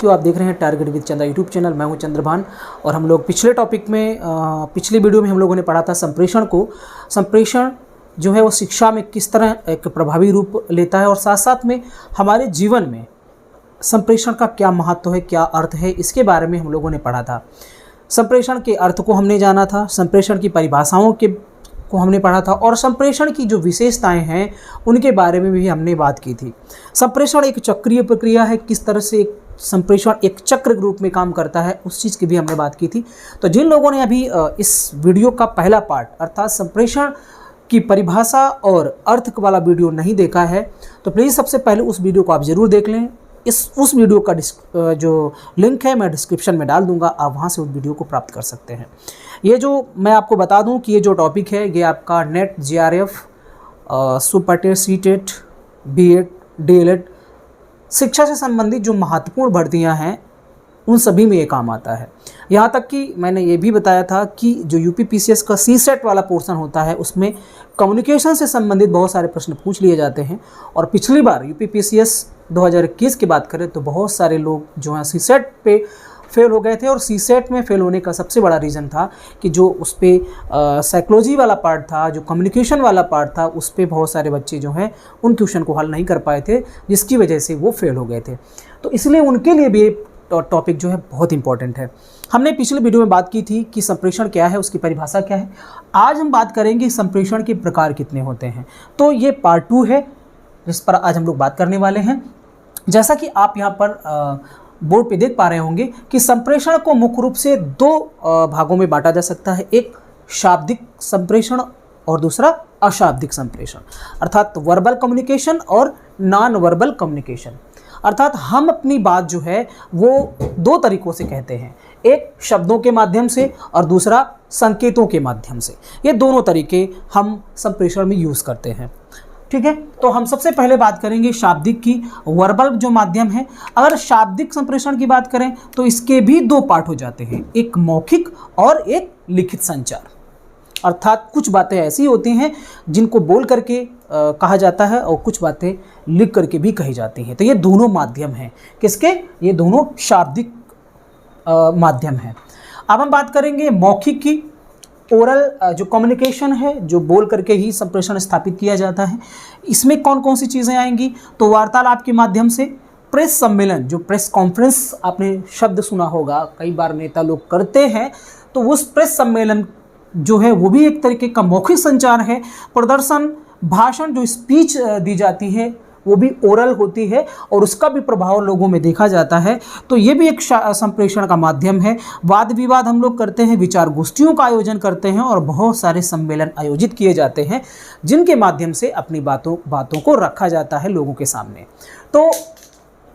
साथियों, आप देख रहे हैं target with Chandra YouTube channel. मैं हूं चंद्रभान और हम लोग पिछले टॉपिक में पिछली वीडियो में हम लोगों ने पढ़ा था संप्रेषण को। संप्रेषण जो है वो शिक्षा में किस तरह एक प्रभावी रूप लेता है और साथ साथ में हमारे जीवन में संप्रेषण का क्या महत्व है, क्या अर्थ है, इसके बारे में हम लोगों ने पढ़ा था। संप्रेषण के अर्थ को हमने जाना था, संप्रेषण की परिभाषाओं को हमने पढ़ा था और संप्रेषण की जो विशेषताएं हैं उनके बारे में भी हमने बात की थी। संप्रेषण एक चक्रीय प्रक्रिया है, किस तरह से संप्रेषण एक चक्र के रूप में काम करता है उस चीज़ की भी हमने बात की थी। तो जिन लोगों ने अभी इस वीडियो का पहला पार्ट अर्थात संप्रेषण की परिभाषा और अर्थ वाला वीडियो नहीं देखा है तो प्लीज़ सबसे पहले उस वीडियो को आप ज़रूर देख लें। उस वीडियो का जो लिंक है मैं डिस्क्रिप्शन में डाल दूंगा, आप वहां से उस वीडियो को प्राप्त कर सकते हैं। ये जो मैं आपको बता दूं कि ये जो टॉपिक है ये आपका NET, JRF, super TET, CTET, BEd, DLEd शिक्षा से संबंधित जो महत्वपूर्ण भर्तियां हैं उन सभी में ये काम आता है। यहाँ तक कि मैंने ये भी बताया था कि जो UPPCS का CSET वाला पोर्शन होता है उसमें कम्युनिकेशन से संबंधित बहुत सारे प्रश्न पूछ लिए जाते हैं। और पिछली बार UPPCS 2021 की बात करें तो बहुत सारे लोग जो हैं CSET पे फेल हो गए थे और CSET में फेल होने का सबसे बड़ा रीज़न था कि जो उस पर साइकोलॉजी वाला पार्ट था, जो कम्युनिकेशन वाला पार्ट था, उस पर बहुत सारे बच्चे जो हैं उन क्वेश्चन को हल नहीं कर पाए थे, जिसकी वजह से वो फेल हो गए थे। तो इसलिए उनके लिए भी टॉपिक जो है बहुत इंपॉर्टेंट है। हमने पिछले वीडियो में बात की थी कि संप्रेषण क्या है, उसकी परिभाषा क्या है। आज हम बात करेंगे संप्रेषण के प्रकार कितने होते हैं। तो ये पार्ट 2 है जिस पर आज हम लोग बात करने वाले हैं। जैसा कि आप यहाँ पर बोर्ड पे देख पा रहे होंगे कि संप्रेषण को मुख्य रूप से 2 भागों में बांटा जा सकता है। एक शाब्दिक संप्रेषण और दूसरा अशाब्दिक संप्रेषण, अर्थात वर्बल कम्युनिकेशन और नॉन वर्बल कम्युनिकेशन। अर्थात हम अपनी बात जो है वो 2 तरीकों से कहते हैं, एक शब्दों के माध्यम से और दूसरा संकेतों के माध्यम से। ये दोनों तरीके हम संप्रेषण में यूज़ करते हैं। ठीक है, तो हम सबसे पहले बात करेंगे शाब्दिक की, वर्बल जो माध्यम है। अगर शाब्दिक संप्रेषण की बात करें तो इसके भी 2 पार्ट हो जाते हैं, एक मौखिक और एक लिखित संचार। अर्थात कुछ बातें ऐसी होती हैं जिनको बोल करके कहा जाता है और कुछ बातें लिख करके भी कही जाती हैं। तो ये दोनों माध्यम हैं, किसके? ये दोनों शाब्दिक माध्यम हैं। अब हम बात करेंगे मौखिक की। ओरल जो कम्युनिकेशन है, जो बोल करके ही संप्रेषण स्थापित किया जाता है, इसमें कौन कौन सी चीज़ें आएंगी? तो वार्तालाप के माध्यम से, प्रेस सम्मेलन, जो प्रेस कॉन्फ्रेंस आपने शब्द सुना होगा, कई बार नेता लोग करते हैं, तो उस प्रेस सम्मेलन जो है वो भी एक तरीके का मौखिक संचार है। प्रदर्शन, भाषण, जो स्पीच दी जाती है वो भी ओरल होती है और उसका भी प्रभाव लोगों में देखा जाता है। तो ये भी एक संप्रेषण का माध्यम है। वाद विवाद हम लोग करते हैं, विचार गोष्ठियों का आयोजन करते हैं और बहुत सारे सम्मेलन आयोजित किए जाते हैं जिनके माध्यम से अपनी बातों को रखा जाता है लोगों के सामने। तो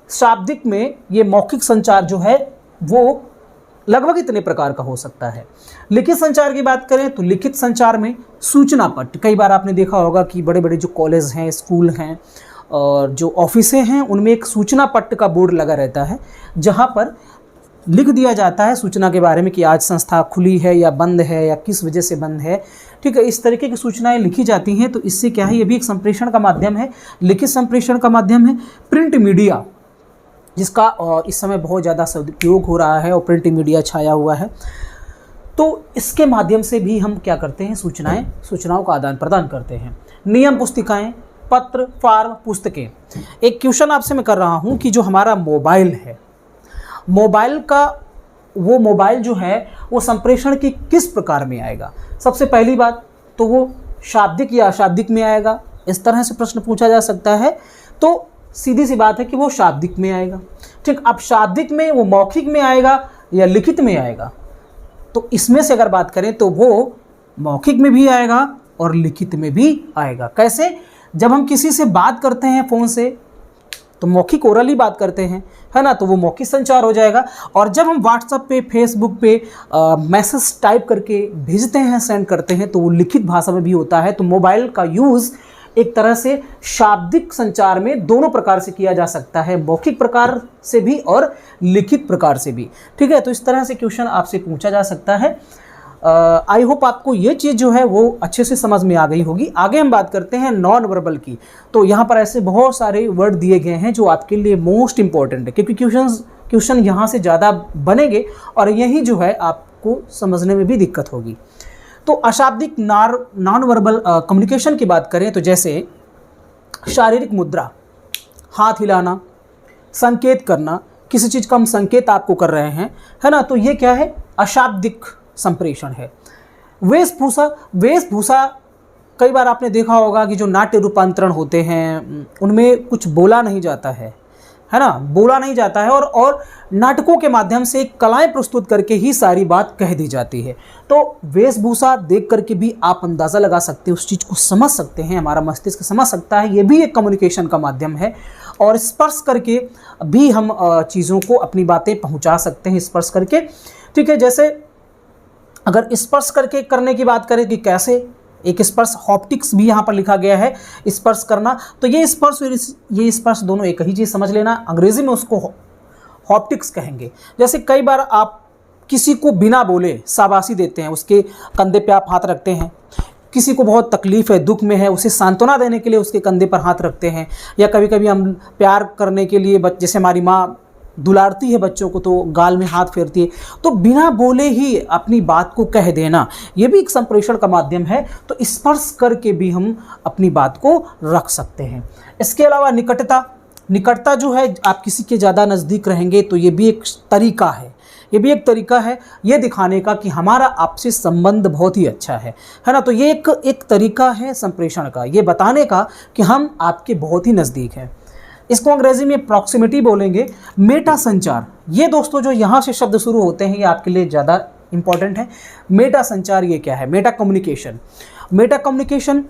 शाब्दिक में ये मौखिक संचार जो है वो लगभग इतने प्रकार का हो सकता है। लिखित संचार की बात करें तो लिखित संचार में सूचना पत्र, कई बार आपने देखा होगा कि बड़े बड़े जो कॉलेज हैं, स्कूल हैं और जो ऑफिसें हैं उनमें एक सूचना पत्र का बोर्ड लगा रहता है जहां पर लिख दिया जाता है सूचना के बारे में कि आज संस्था खुली है या बंद है या किस वजह से बंद है। ठीक है, इस तरीके की सूचनाएं लिखी जाती हैं। तो इससे क्या है, ये भी एक संप्रेषण का माध्यम है, लिखित संप्रेषण का माध्यम है। प्रिंट मीडिया, जिसका इस समय बहुत ज़्यादा सदुपयोग हो रहा है और प्रिंट मीडिया छाया हुआ है, तो इसके माध्यम से भी हम क्या करते हैं, सूचनाओं का आदान प्रदान करते हैं। नियम पुस्तिकाएं, पत्र, फार्म, पुस्तकें। एक क्वेश्चन आपसे मैं कर रहा हूं कि जो हमारा मोबाइल है, मोबाइल जो है वो संप्रेषण के किस प्रकार में आएगा? सबसे पहली बात तो वो शाब्दिक या अशाब्दिक में आएगा, इस तरह से प्रश्न पूछा जा सकता है। तो सीधी सी बात है कि वो शाब्दिक में आएगा। ठीक, अब शाब्दिक में वो मौखिक में आएगा या लिखित में आएगा? तो इसमें से अगर बात करें तो वो मौखिक में भी आएगा और लिखित में भी आएगा। कैसे? जब हम किसी से बात करते हैं फ़ोन से तो मौखिक ओरली बात करते हैं, है ना, तो वो मौखिक संचार हो जाएगा। और जब हम व्हाट्सएप पे, फेसबुक पे मैसेज टाइप करके भेजते हैं, सेंड करते हैं, तो वो लिखित भाषा में भी होता है। तो मोबाइल का यूज़ एक तरह से शाब्दिक संचार में दोनों प्रकार से किया जा सकता है, मौखिक प्रकार से भी और लिखित प्रकार से भी। ठीक है, तो इस तरह से क्वेश्चन आपसे पूछा जा सकता है। आई होप आपको ये चीज़ जो है वो अच्छे से समझ में आ गई होगी। आगे हम बात करते हैं नॉन वर्बल की। तो यहाँ पर ऐसे बहुत सारे वर्ड दिए गए हैं जो आपके लिए मोस्ट इंपॉर्टेंट है, क्योंकि क्वेश्चन यहाँ से ज़्यादा बनेंगे और यही जो है आपको समझने में भी दिक्कत होगी। तो अशाब्दिक नॉन वर्बल कम्युनिकेशन की बात करें तो जैसे शारीरिक मुद्रा, हाथ हिलाना, संकेत करना, किसी चीज़ का हम संकेत आपको कर रहे हैं, है ना, तो ये क्या है, अशाब्दिक संप्रेषण है। वेशभूषा कई बार आपने देखा होगा कि जो नाट्य रूपांतरण होते हैं उनमें कुछ बोला नहीं जाता है ना, बोला नहीं जाता है और नाटकों के माध्यम से कलाएं प्रस्तुत करके ही सारी बात कह दी जाती है। तो वेशभूषा देख करके भी आप अंदाज़ा लगा सकते हैं, उस चीज़ को समझ सकते हैं, हमारा मस्तिष्क समझ सकता है, ये भी एक कम्युनिकेशन का माध्यम है। और स्पर्श करके भी हम चीज़ों को, अपनी बातें पहुंचा सकते हैं स्पर्श करके, ठीक है। जैसे अगर स्पर्श करके करने की बात करें कि कैसे, एक स्पर्श, हॉप्टिक्स भी यहाँ पर लिखा गया है, स्पर्श करना, तो ये स्पर्श दोनों एक ही चीज़ समझ लेना। अंग्रेजी में उसको हॉप्टिक्स कहेंगे। जैसे कई बार आप किसी को बिना बोले शाबाशी देते हैं, उसके कंधे पे आप हाथ रखते हैं, किसी को बहुत तकलीफ़ है, दुख में है, उसे सांत्वना देने के लिए उसके कंधे पर हाथ रखते हैं, या कभी कभी हम प्यार करने के लिए, जैसे हमारी माँ दुलारती है बच्चों को तो गाल में हाथ फेरती है, तो बिना बोले ही अपनी बात को कह देना, ये भी एक संप्रेषण का माध्यम है। तो स्पर्श करके भी हम अपनी बात को रख सकते हैं। इसके अलावा निकटता जो है, आप किसी के ज़्यादा नज़दीक रहेंगे तो ये भी एक तरीका है, ये दिखाने का कि हमारा आपसे संबंध बहुत ही अच्छा है ना। तो ये एक तरीका है संप्रेषण का, ये बताने का कि हम आपके बहुत ही नज़दीक हैं। इसको अंग्रेजी में प्रॉक्सिमिटी बोलेंगे। मेटा संचार, ये दोस्तों जो यहाँ से शब्द शुरू होते हैं ये आपके लिए ज़्यादा इंपॉर्टेंट है। मेटा संचार ये क्या है? मेटा कम्युनिकेशन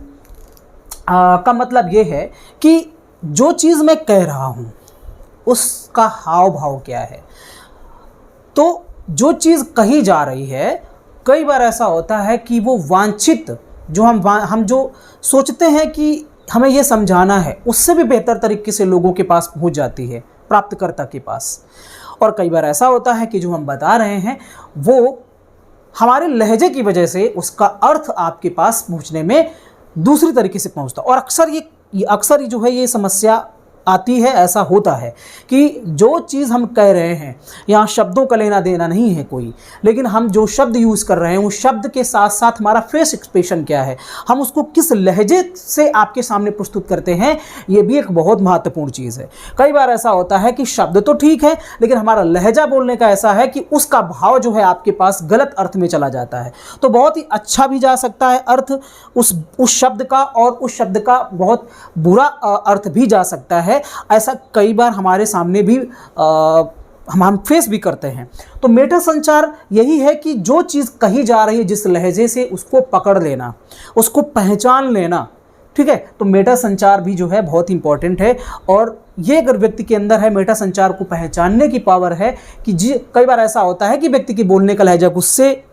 का मतलब ये है कि जो चीज़ मैं कह रहा हूँ उसका हाव भाव क्या है। तो जो चीज़ कही जा रही है, कई बार ऐसा होता है कि वो वांछित, जो हम जो सोचते हैं कि हमें ये समझाना है, उससे भी बेहतर तरीके से लोगों के पास पहुंच जाती है, प्राप्तकर्ता के पास। और कई बार ऐसा होता है कि जो हम बता रहे हैं वो हमारे लहजे की वजह से उसका अर्थ आपके पास पहुंचने में दूसरी तरीके से पहुंचता। और अक्सर जो है ये समस्या आती है, ऐसा होता है कि जो चीज़ हम कह रहे हैं, यहाँ शब्दों का लेना देना नहीं है कोई, लेकिन हम जो शब्द यूज़ कर रहे हैं उस शब्द के साथ साथ हमारा फेस एक्सप्रेशन क्या है, हम उसको किस लहजे से आपके सामने प्रस्तुत करते हैं, ये भी एक बहुत महत्वपूर्ण चीज़ है। कई बार ऐसा होता है कि शब्द तो ठीक है लेकिन हमारा लहजा बोलने का ऐसा है कि उसका भाव जो है आपके पास गलत अर्थ में चला जाता है। तो बहुत ही अच्छा भी जा सकता है अर्थ उस शब्द का, और उस शब्द का बहुत बुरा अर्थ भी जा सकता है। ऐसा कई बार हमारे सामने भी हम फेस भी करते हैं। तो मेटा संचार यही है कि जो चीज़ कही जा रही है जिस लहजे से, उसको पकड़ लेना, उसको पहचान लेना, ठीक है। तो मेटा संचार भी जो है बहुत इंपॉर्टेंट है। और ये अगर व्यक्ति के अंदर है, मेटा संचार को पहचानने की पावर है कि कई बार ऐसा होता है कि व्यक्ति के बोलने का लहजा गुस्से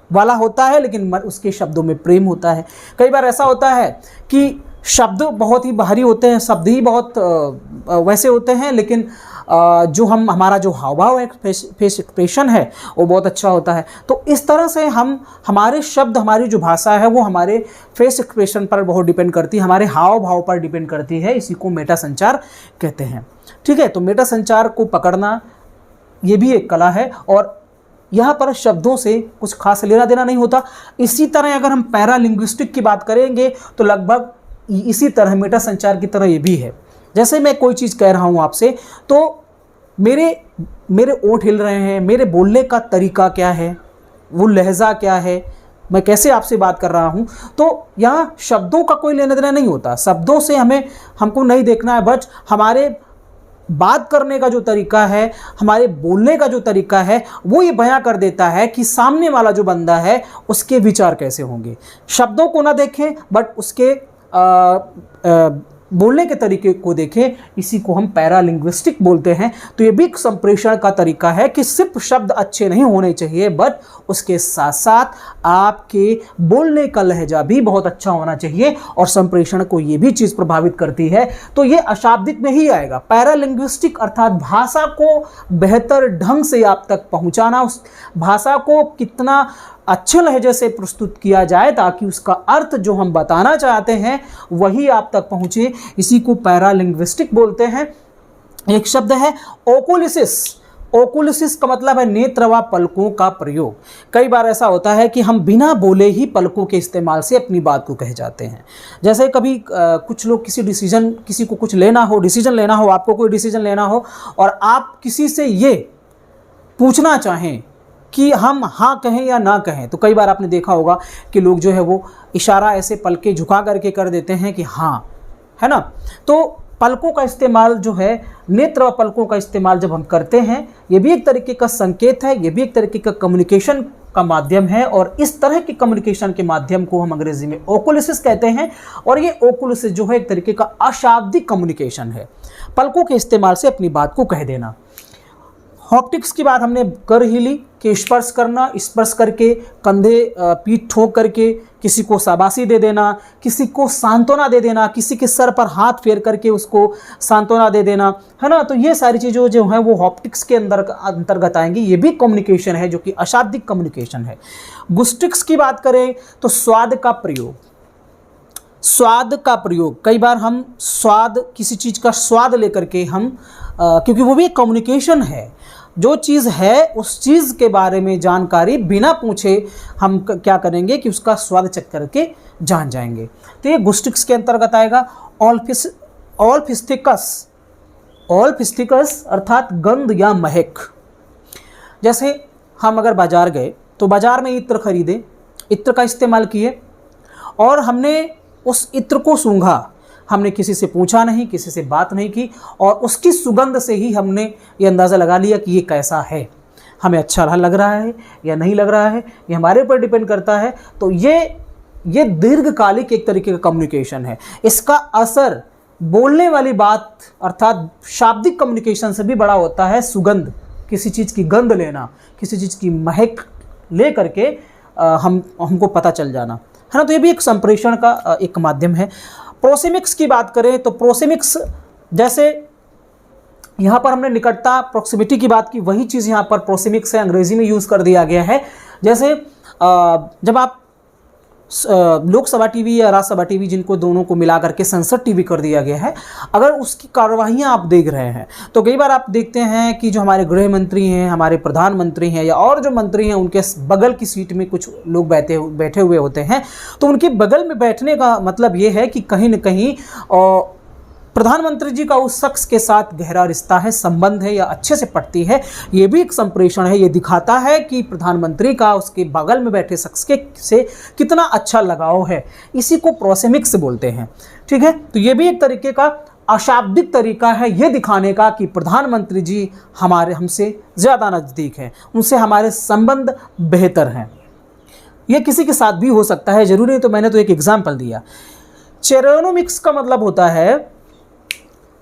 वाला होता है लेकिन उसके शब्दों में प्रेम होता है। कई बार ऐसा होता है कि शब्द बहुत ही बाहरी होते हैं, शब्द ही बहुत वैसे होते हैं, लेकिन जो हमारा जो हाव भाव है, फेस एक्सप्रेशन है, वो बहुत अच्छा होता है। तो इस तरह से हमारे शब्द, हमारी जो भाषा है वो हमारे फेस एक्सप्रेशन पर बहुत डिपेंड करती है, हमारे हाव भाव पर डिपेंड करती है। इसी को मेटा संचार कहते हैं, ठीक है। तो मेटा संचार को पकड़ना ये भी एक कला है और यहाँ पर शब्दों से कुछ खास लेना देना नहीं होता। इसी तरह अगर हम पैरालिंग्विस्टिक की बात करेंगे तो लगभग इसी तरह मेटा संचार की तरह ये भी है। जैसे मैं कोई चीज़ कह रहा हूँ आपसे, तो मेरे ओंठ हिल रहे हैं, मेरे बोलने का तरीका क्या है, वो लहजा क्या है, मैं कैसे आपसे बात कर रहा हूँ। तो यहाँ शब्दों का कोई लेना देना नहीं होता, शब्दों से हमको नहीं देखना है, बट हमारे बात करने का जो तरीका है, हमारे बोलने का जो तरीका है, वो ये बयां कर देता है कि सामने वाला जो बंदा है उसके विचार कैसे होंगे। शब्दों को ना देखें बट उसके बोलने के तरीके को देखें, इसी को हम पैरालिंग्विस्टिक बोलते हैं। तो ये भी एक संप्रेषण का तरीका है कि सिर्फ शब्द अच्छे नहीं होने चाहिए बट उसके साथ साथ आपके बोलने का लहजा भी बहुत अच्छा होना चाहिए, और संप्रेषण को ये भी चीज़ प्रभावित करती है। तो ये अशाब्दिक में ही आएगा। पैरालिंग्विस्टिक अर्थात भाषा को बेहतर ढंग से आप तक पहुंचाना, उस भाषा को कितना अच्छे लहजे से प्रस्तुत किया जाए ताकि उसका अर्थ जो हम बताना चाहते हैं वही आप तक पहुँचे। इसी को पैरालिंग्विस्टिक बोलते हैं। एक शब्द है ओकुलिसिस। ओकुलिसिस का मतलब है नेत्र व पलकों का प्रयोग। कई बार ऐसा होता है कि हम बिना बोले ही पलकों के इस्तेमाल से अपनी बात को कह जाते हैं। जैसे कभी कुछ लोग किसी को कुछ लेना हो, डिसीजन लेना हो, आपको कोई डिसीजन लेना हो और आप किसी से ये पूछना चाहें कि हम हाँ कहें या ना कहें, तो कई बार आपने देखा होगा कि लोग जो है वो इशारा ऐसे पलके झुका करके कर देते हैं कि हाँ, है ना। तो पलकों का इस्तेमाल जो है, नेत्र व पलकों का इस्तेमाल जब हम करते हैं, ये भी एक तरीके का संकेत है, ये भी एक तरीके का कम्युनिकेशन का माध्यम है। और इस तरह के कम्युनिकेशन के माध्यम को हम अंग्रेजी में ओकुलिसिस कहते हैं। और ये ओकुलिसिस जो है एक तरीके का अशाब्दिक कम्युनिकेशन है, पलकों के इस्तेमाल से अपनी बात को कह देना। हॉप्टिक्स की बात हमने कर ही ली कि स्पर्श करना, स्पर्श करके कंधे पीठ ठोक करके किसी को शाबाशी दे देना, किसी को सांत्वना दे देना, किसी के सर पर हाथ फेर करके उसको सांत्वना दे देना, है ना। तो ये सारी चीज़ें जो हैं वो हॉप्टिक्स के अंतर्गत आएंगी। ये भी कम्युनिकेशन है जो कि अशाब्दिक कम्युनिकेशन है। गुस्टिक्स की बात करें तो स्वाद का प्रयोग। स्वाद का प्रयोग, कई बार हम स्वाद, किसी चीज़ का स्वाद लेकर के हम क्योंकि वो भी एक कम्युनिकेशन है, जो चीज़ है उस चीज़ के बारे में जानकारी बिना पूछे हम क्या करेंगे कि उसका स्वाद चेक करके जान जाएंगे। तो ये गुस्टिक्स के अंतर्गत आएगा। ऑल्फिस्टिकस अर्थात गंध या महक। जैसे हम अगर बाजार गए तो बाजार में इत्र खरीदे, इत्र का इस्तेमाल किए और हमने उस इत्र को सूंघा, हमने किसी से पूछा नहीं, किसी से बात नहीं की, और उसकी सुगंध से ही हमने ये अंदाज़ा लगा लिया कि ये कैसा है, हमें अच्छा लग रहा है या नहीं लग रहा है, ये हमारे ऊपर डिपेंड करता है। तो ये दीर्घकालिक एक तरीके का कम्युनिकेशन है। इसका असर बोलने वाली बात अर्थात शाब्दिक कम्युनिकेशन से भी बड़ा होता है। सुगंध, किसी चीज़ की गंध लेना, किसी चीज़ की महक ले करके हमको पता चल जाना, है ना। तो ये भी एक संप्रेषण का एक माध्यम है। प्रोसेमिक्स की बात करें तो प्रोसेमिक्स, जैसे यहाँ पर हमने निकटता, प्रॉक्सिमिटी की बात की, वही चीज़ यहाँ पर प्रोसेमिक्स है, अंग्रेजी में यूज़ कर दिया गया है। जैसे जब आप लोकसभा टीवी या राज्यसभा टीवी, जिनको दोनों को मिला करके संसद टीवी कर दिया गया है, अगर उसकी कार्यवाहियाँ आप देख रहे हैं तो कई बार आप देखते हैं कि जो हमारे गृह मंत्री हैं, हमारे प्रधानमंत्री हैं या और जो मंत्री हैं, उनके बगल की सीट में कुछ लोग बैठे हुए होते हैं। तो उनके बगल में बैठने का मतलब ये है कि कहीं न कहीं प्रधानमंत्री जी का उस शख्स के साथ गहरा रिश्ता है, संबंध है या अच्छे से पटती है। ये भी एक संप्रेषण है। ये दिखाता है कि प्रधानमंत्री का उसके बगल में बैठे शख्स से कितना अच्छा लगाव है। इसी को प्रोसेमिक्स बोलते हैं, ठीक है। तो ये भी एक तरीके का अशाब्दिक तरीका है ये दिखाने का कि प्रधानमंत्री जी हमसे ज़्यादा नज़दीक हैं, उनसे हमारे संबंध बेहतर हैं। ये किसी के साथ भी हो सकता है, ज़रूरी नहीं। तो मैंने तो एक एग्जाम्पल दिया। चेरोनोमिक्स का मतलब होता है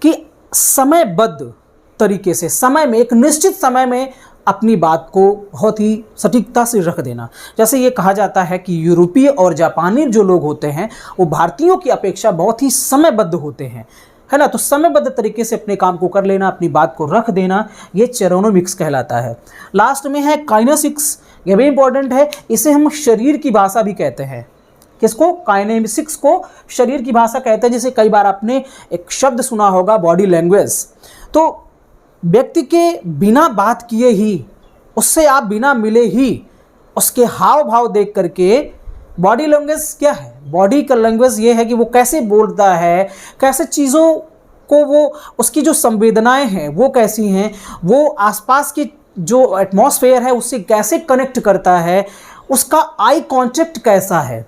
कि समयबद्ध तरीके से, समय में, एक निश्चित समय में अपनी बात को बहुत ही सटीकता से रख देना। जैसे ये कहा जाता है कि यूरोपीय और जापानी जो लोग होते हैं वो भारतीयों की अपेक्षा बहुत ही समयबद्ध होते हैं, है ना। तो समयबद्ध तरीके से अपने काम को कर लेना, अपनी बात को रख देना, ये चेरोनोमिक्स कहलाता है। लास्ट में है काइनेसिक्स। ये भी इंपॉर्टेंट है। इसे हम शरीर की भाषा भी कहते हैं। किसको? काइनेसिक्स को शरीर की भाषा कहते हैं। जैसे कई बार आपने एक शब्द सुना होगा बॉडी लैंग्वेज। तो व्यक्ति के बिना बात किए ही, उससे आप बिना मिले ही उसके हाव भाव देख करके, बॉडी लैंग्वेज क्या है? बॉडी का लैंग्वेज ये है कि वो कैसे बोलता है, कैसे चीज़ों को, वो उसकी जो संवेदनाएं हैं वो कैसी हैं, वो आसपास की जो एटमॉस्फेयर है उससे कैसे कनेक्ट करता है, उसका आई कॉन्टेक्ट कैसा है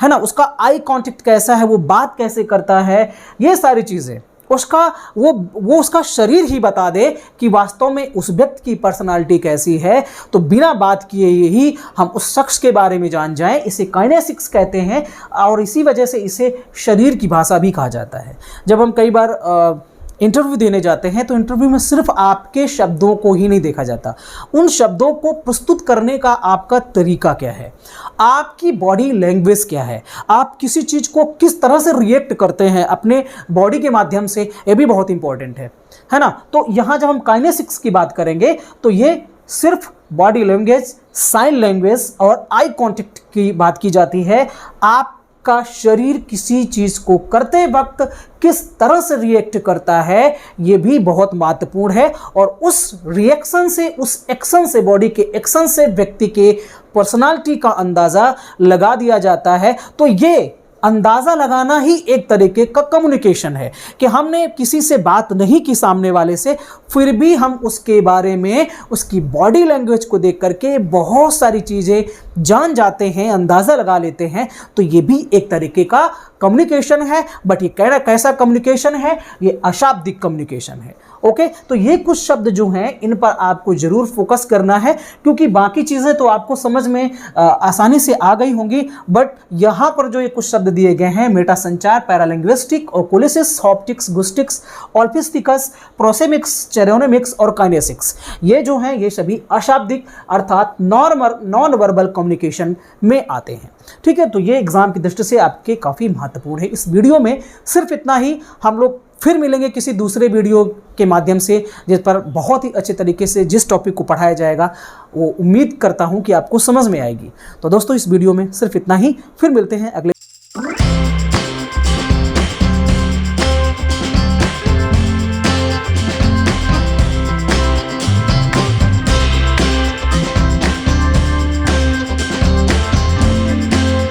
ना, उसका आई कांटेक्ट कैसा है, वो बात कैसे करता है, ये सारी चीज़ें उसका वो उसका शरीर ही बता दे कि वास्तव में उस व्यक्ति की पर्सनालिटी कैसी है। तो बिना बात किए ही हम उस शख्स के बारे में जान जाएं, इसे काइनेसिक्स कहते हैं। और इसी वजह से इसे शरीर की भाषा भी कहा जाता है। जब हम कई बार इंटरव्यू देने जाते हैं तो इंटरव्यू में सिर्फ आपके शब्दों को ही नहीं देखा जाता, उन शब्दों को प्रस्तुत करने का आपका तरीका क्या है, आपकी बॉडी लैंग्वेज क्या है, आप किसी चीज़ को किस तरह से रिएक्ट करते हैं अपने बॉडी के माध्यम से, ये भी बहुत इंपॉर्टेंट है ना। तो यहाँ जब हम काइनेसिक्स की बात करेंगे तो ये सिर्फ बॉडी लैंग्वेज, साइन लैंग्वेज और आई कांटेक्ट की बात की जाती है। आपका शरीर किसी चीज को करते वक्त किस तरह से रिएक्ट करता है, यह भी बहुत महत्वपूर्ण है। और उस रिएक्शन से, उस एक्शन से, बॉडी के एक्शन से व्यक्ति के पर्सनालिटी का अंदाजा लगा दिया जाता है। तो ये अंदाज़ा लगाना ही एक तरीके का कम्युनिकेशन है कि हमने किसी से बात नहीं की सामने वाले से, फिर भी हम उसके बारे में, उसकी बॉडी लैंग्वेज को देख करके बहुत सारी चीज़ें जान जाते हैं, अंदाज़ा लगा लेते हैं। तो ये भी एक तरीके का कम्युनिकेशन है। बट ये कैसा कम्युनिकेशन है? ये अशाब्दिक कम्युनिकेशन है। ओके, तो ये कुछ शब्द जो हैं इन पर आपको जरूर फोकस करना है, क्योंकि बाकी चीज़ें तो आपको समझ में आसानी से आ गई होंगी। बट यहाँ पर जो ये कुछ शब्द दिए गए हैं, मेटा संचार, पैरालिंग्विस्टिक, ओकुलिसिस, हॉप्टिक्स, गुस्टिक्स, ऑल्फिस्टिकस, प्रोसेमिक्स, चेरोनिमिक्स और काइनेसिक्स, ये जो हैं ये सभी अशाब्दिक अर्थात नॉन वर्बल कम्युनिकेशन में आते हैं। ठीक है, तो ये एग्जाम की दृष्टि से आपके काफ़ी महत्वपूर्ण है। इस वीडियो में सिर्फ इतना ही। हम लोग फिर मिलेंगे किसी दूसरे वीडियो के माध्यम से, जिस पर बहुत ही अच्छे तरीके से जिस टॉपिक को पढ़ाया जाएगा वो उम्मीद करता हूं कि आपको समझ में आएगी। तो दोस्तों, इस वीडियो में सिर्फ इतना ही। फिर मिलते हैं अगले